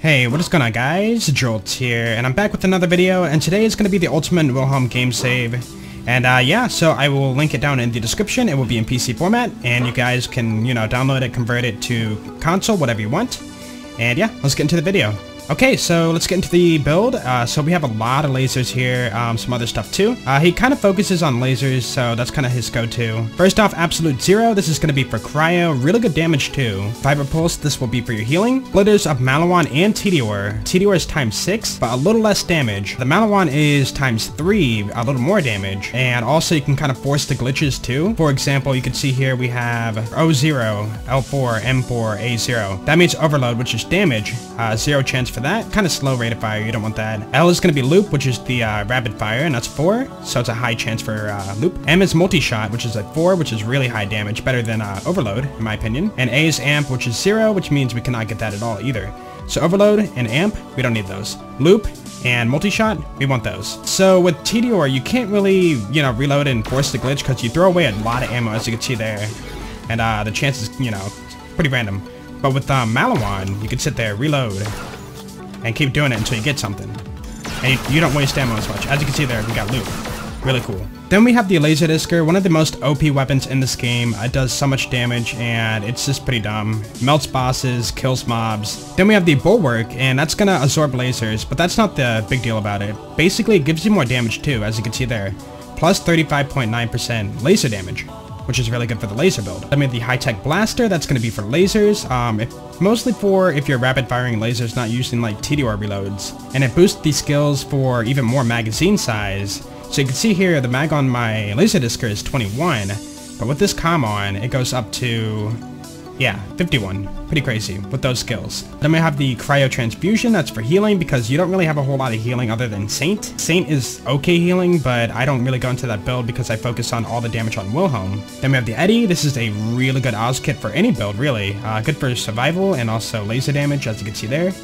Hey, what is going on guys? Jolt here, and I'm back with another video, and today is going to be the ultimate Wilhelm game save. And yeah, so I will link it down in the description. It will be in PC format, and you guys can, download it, convert it to console, whatever you want. And yeah, let's get into the video. Okay, so let's get into the build. So we have a lot of lasers here, some other stuff too. He kind of focuses on lasers, so that's kind of his go-to. First off, Absolute Zero. This is going to be for cryo, really good damage too. Viper Pulse, this will be for your healing. Splitters of Malawan and Tedior. Tedior is times 6, but a little less damage. The Malawan is times 3, a little more damage. And also you can kind of force the glitches too. For example, you can see here we have O0, L4, M4, A0. That means overload, which is damage. 0 chance for that. Kind of slow rate of fire, you don't want that. L is going to be loop, which is the rapid fire, and that's 4, so it's a high chance for loop. M is multi-shot, which is at 4, which is really high damage, better than overload, in my opinion. And A is amp, which is 0, which means we cannot get that at all either. So overload and amp, we don't need those. Loop and multi-shot, we want those. So with Tedior, you can't really, reload and force the glitch because you throw away a lot of ammo, as you can see there. And the chances, pretty random. But with Malawan, you can sit there, reload, and keep doing it until you get something. And you don't waste ammo as much. As you can see there, we got loot. Really cool. Then we have the Laser Discer, one of the most OP weapons in this game. It does so much damage, and it's just pretty dumb. Melts bosses, kills mobs. Then we have the Bulwark, and that's gonna absorb lasers, but that's not the big deal about it. Basically, it gives you more damage too, as you can see there. Plus 35.9% laser damage, which is really good for the laser build. I mean, the high-tech blaster, that's going to be for lasers, mostly for if you're rapid-firing lasers, not using like Tedior reloads. And it boosts the skills for even more magazine size. So you can see here, the mag on my Laser Discer is 21, but with this comm on, it goes up to, 51. Pretty crazy with those skills. Then we have the Cryo Transfusion, that's for healing, because you don't really have a whole lot of healing other than Saint. Saint is okay healing, but I don't really go into that build because I focus on all the damage on Wilhelm. Then we have the Eddy. This is a really good Oz kit for any build, really. Good for survival and also laser damage, as you can see there.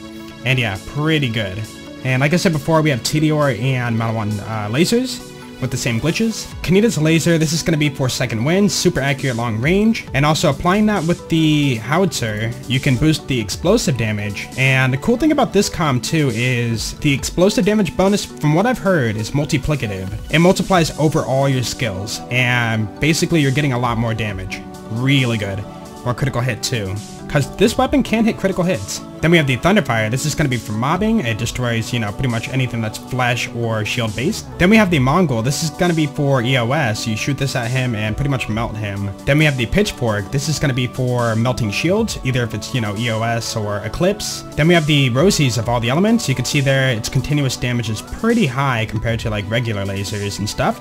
And yeah, pretty good. And like I said before, we have Tedior and Malawan lasers with the same glitches. Kanita's laser, this is going to be for second wind, super accurate long range, and also applying that with the howitzer, you can boost the explosive damage. And the cool thing about this comm too is the explosive damage bonus, from what I've heard, is multiplicative. It multiplies over all your skills, and basically you're getting a lot more damage. Really good. More critical hit too, because this weapon can hit critical hits. Then we have the Thunderfire. This is going to be for mobbing. It destroys, pretty much anything that's flesh or shield based. Then we have the Mongol. This is going to be for EOS. You shoot this at him and pretty much melt him. Then we have the Pitchfork. This is going to be for melting shields, either if it's, EOS or Eclipse. Then we have the Rosies of all the elements. You can see there, its continuous damage is pretty high compared to like regular lasers and stuff.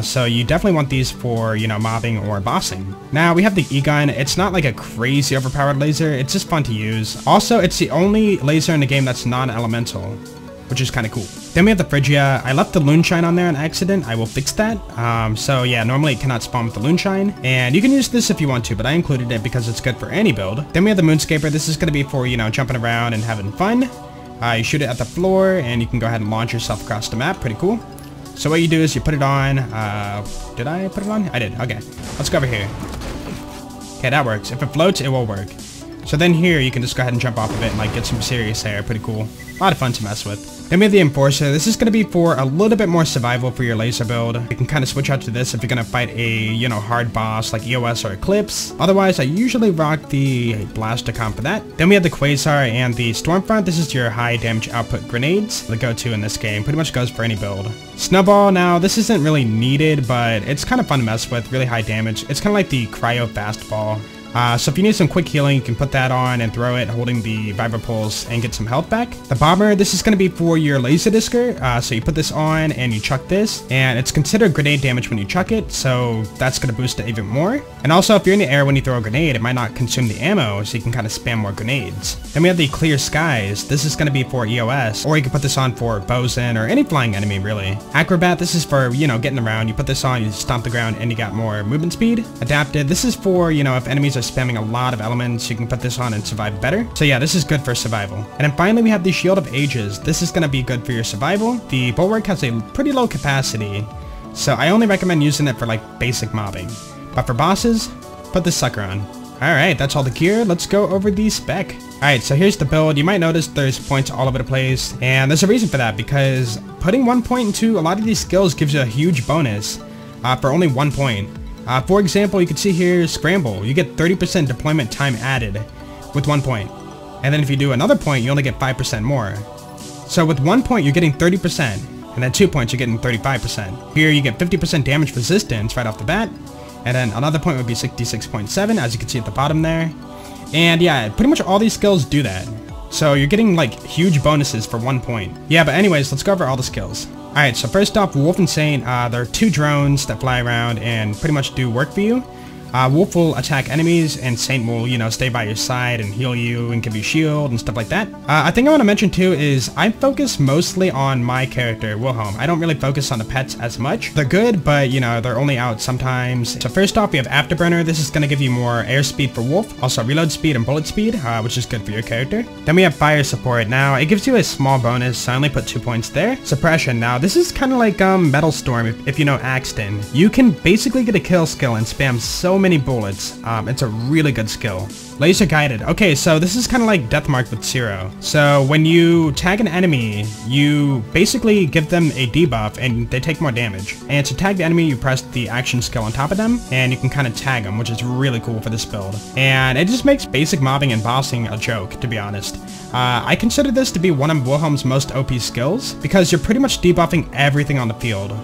So you definitely want these for, mobbing or bossing. Now, we have the E-Gun. It's not like a crazy overpowered laser. It's just fun to use. Also, it's the only laser in the game that's non-elemental, which is kind of cool. Then we have the Phrygia. I left the Loonshine on there on accident. I will fix that. So yeah, normally it cannot spawn with the Loonshine. And you can use this if you want to, but I included it because it's good for any build. Then we have the Moonscaper. This is going to be for, jumping around and having fun. You shoot it at the floor, and you can go ahead and launch yourself across the map. Pretty cool. So what you do is you put it on, did I put it on? I did, okay. Let's go over here. Okay, that works. If it floats, it will work. So then here, you can just go ahead and jump off of it and like get some serious air. Pretty cool. A lot of fun to mess with. Then we have the Enforcer. This is going to be for a little bit more survival for your laser build. You can kind of switch out to this if you're going to fight a, hard boss like EOS or Eclipse. Otherwise, I usually rock the Blaster comp for that. Then we have the Quasar and the Stormfront. This is your high damage output grenades. The go-to in this game. Pretty much goes for any build. Snowball, now this isn't really needed, but it's kind of fun to mess with. Really high damage. It's kind of like the Cryo Fastball. So if you need some quick healing, you can put that on and throw it holding the Viper Pulse and get some health back. The Bomber, this is going to be for your Laser Discer. So you put this on and you chuck this, and it's considered grenade damage when you chuck it, so that's going to boost it even more. And also if you're in the air when you throw a grenade, it might not consume the ammo, so you can kind of spam more grenades. Then we have the Clear Skies. This is going to be for EOS, or you can put this on for Bosun or any flying enemy really. Acrobat, this is for, getting around. You put this on, you stomp the ground, and you got more movement speed. Adapted, this is for, if enemies are spamming a lot of elements, you can put this on and survive better. So yeah, this is good for survival. And then finally we have the Shield of Ages. This is going to be good for your survival. The Bulwark has a pretty low capacity, so I only recommend using it for like basic mobbing. But for bosses, put this sucker on. Alright, that's all the gear. Let's go over the spec. Alright, so here's the build. You might notice there's points all over the place, and there's a reason for that, because putting 1 point into a lot of these skills gives you a huge bonus for only 1 point. For example, you can see here, Scramble. You get 30% deployment time added with 1 point. And then if you do another point, you only get 5% more. So with 1 point, you're getting 30%, and then 2 points, you're getting 35%. Here, you get 50% damage resistance right off the bat, and then another point would be 66.7, as you can see at the bottom there. And yeah, pretty much all these skills do that. So you're getting like huge bonuses for 1 point. Yeah, but anyways, let's go over all the skills. Alright, so first off, Wolf and Saint, there are 2 drones that fly around and pretty much do work for you. Wolf will attack enemies, and Saint will, you know, stay by your side and heal you and give you shield and stuff like that. I think I want to mention too is I focus mostly on my character, Wilhelm. I don't really focus on the pets as much. They're good, but you know, they're only out sometimes. So first off, we have Afterburner. This is going to give you more airspeed for Wolf, also reload speed and bullet speed, which is good for your character. Then we have Fire Support. Now, it gives you a small bonus, so I only put 2 points there. Suppression. Now, this is kind of like Metal Storm, if you know Axton. You can basically get a kill skill and spam so many bullets. It's a really good skill. Laser Guided. Okay, so this is kind of like Deathmark with Zero. So when you tag an enemy, you basically give them a debuff and they take more damage. And to tag the enemy, you press the action skill on top of them, and you can kind of tag them, which is really cool for this build. And it just makes basic mobbing and bossing a joke, to be honest. I consider this to be one of Wilhelm's most OP skills, because you're pretty much debuffing everything on the field.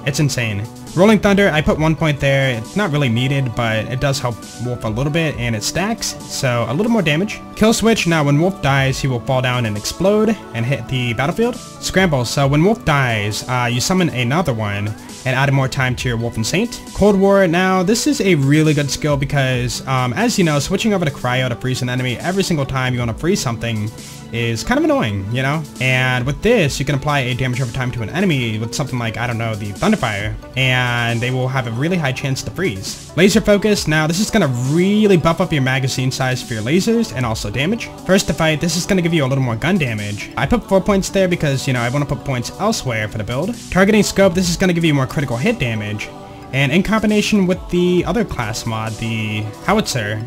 It's insane. Rolling Thunder, I put 1 point there. It's not really needed, but it does help Wolf a little bit, and it stacks, so a little more damage. Kill Switch, now when Wolf dies, he will fall down and explode and hit the battlefield. Scramble, so when Wolf dies, you summon another one and add more time to your Wolf and Saint. Cold War, now this is a really good skill because, as you know, switching over to Cryo to freeze an enemy every single time you want to freeze something is kind of annoying, you know? And with this, you can apply a damage over time to an enemy with something like, I don't know, the Thunderfire, and they will have a really high chance to freeze. Laser Focus, now this is going to really buff up your magazine size for your lasers and also damage. First to Fight, this is going to give you a little more gun damage. I put 4 points there because, you know, I want to put points elsewhere for the build. Targeting Scope, this is going to give you more critical hit damage. And in combination with the other class mod, the Howitzer,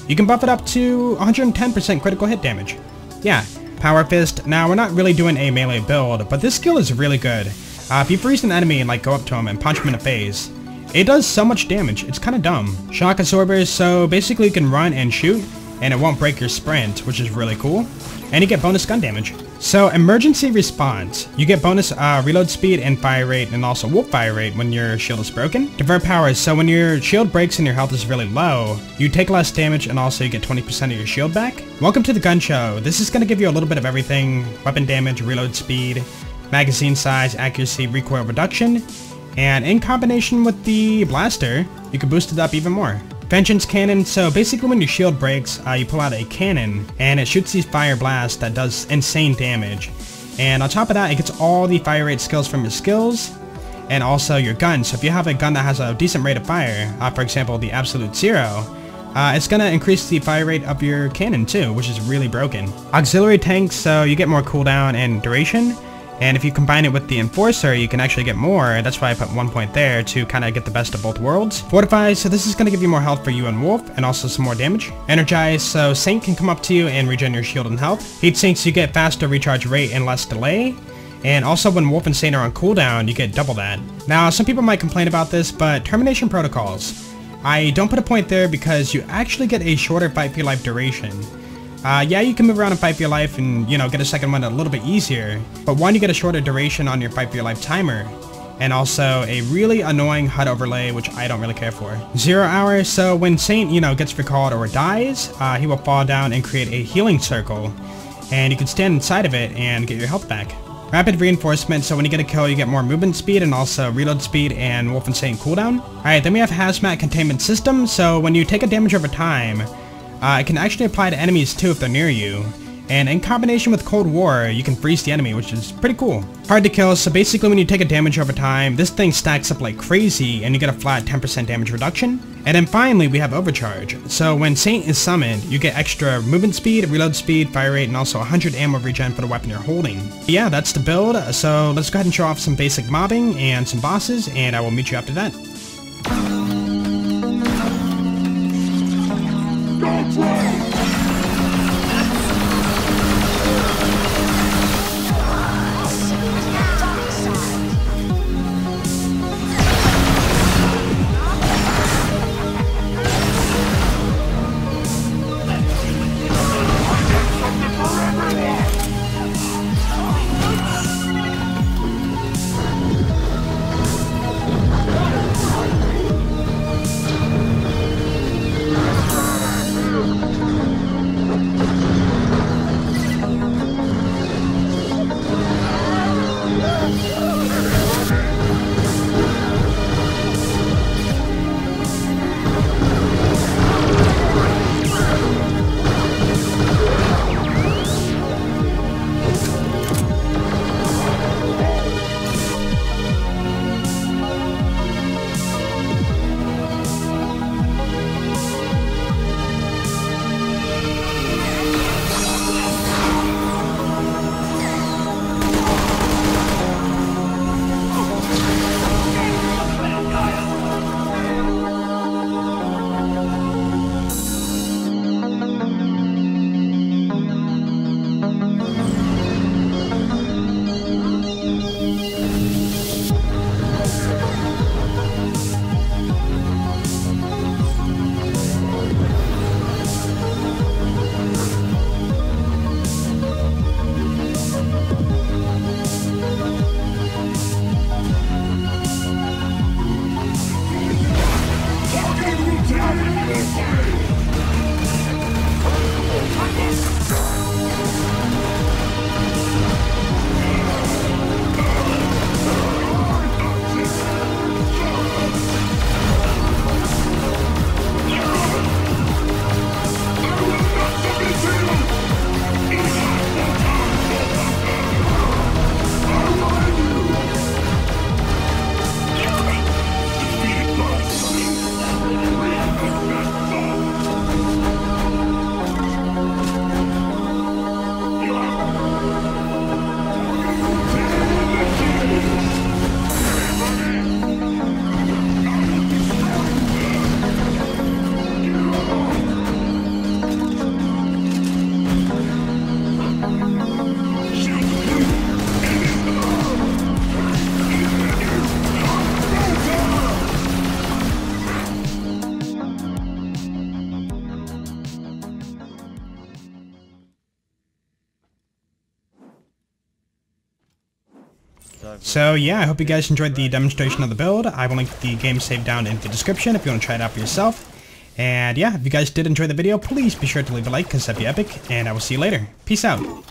you can buff it up to 110% critical hit damage. Yeah, Power Fist. Now, we're not really doing a melee build, but this skill is really good. If you freeze an enemy and like go up to him and punch him in the face, it does so much damage. It's kind of dumb. Shock Absorbers, so basically you can run and shoot, and it won't break your sprint, which is really cool. And you get bonus gun damage. So, Emergency Response. You get bonus reload speed and fire rate, and also wolf fire rate when your shield is broken. Divert Powers. So when your shield breaks and your health is really low, you take less damage, and also you get 20% of your shield back. Welcome to the Gun Show. This is going to give you a little bit of everything. Weapon damage, reload speed, magazine size, accuracy, recoil reduction. And in combination with the blaster, you can boost it up even more. Vengeance Cannon, so basically when your shield breaks, you pull out a cannon, and it shoots these fire blasts that does insane damage. And on top of that, it gets all the fire rate skills from your skills, and also your gun. So if you have a gun that has a decent rate of fire, for example the Absolute Zero, it's gonna increase the fire rate of your cannon too, which is really broken. Auxiliary Tanks, so you get more cooldown and duration. And if you combine it with the Enforcer, you can actually get more. That's why I put 1 point there to kind of get the best of both worlds. Fortify, so this is going to give you more health for you and Wolf, and also some more damage. Energize, so Saint can come up to you and regen your shield and health. Heat Sinks, you get faster recharge rate and less delay. And also when Wolf and Saint are on cooldown, you get double that. Now, some people might complain about this, but Termination Protocols. I don't put a point there because you actually get a shorter fight for your life duration. Yeah, you can move around and fight for your life and, you know, get a second one a little bit easier. But one, you get a shorter duration on your fight for your life timer. And also a really annoying HUD overlay, which I don't really care for. 0 hour, so when Saint, you know, gets recalled or dies, he will fall down and create a healing circle. And you can stand inside of it and get your health back. Rapid Reinforcement, so when you get a kill, you get more movement speed and also reload speed and Wolf and Saint cooldown. Alright, then we have Hazmat Containment System, so when you take a damage over time, it can actually apply to enemies too if they're near you. And in combination with Cold War, you can freeze the enemy, which is pretty cool. Hard to kill, so basically when you take a damage over time, this thing stacks up like crazy and you get a flat 10% damage reduction. And then finally, we have Overcharge. So when Saint is summoned, you get extra movement speed, reload speed, fire rate, and also 100 ammo regen for the weapon you're holding. Yeah, that's the build, so let's go ahead and show off some basic mobbing and some bosses, and I will meet you after that. So yeah, I hope you guys enjoyed the demonstration of the build. I will link the game save down in the description if you want to try it out for yourself. And yeah, if you guys did enjoy the video, please be sure to leave a like because that'd be epic. And I will see you later. Peace out.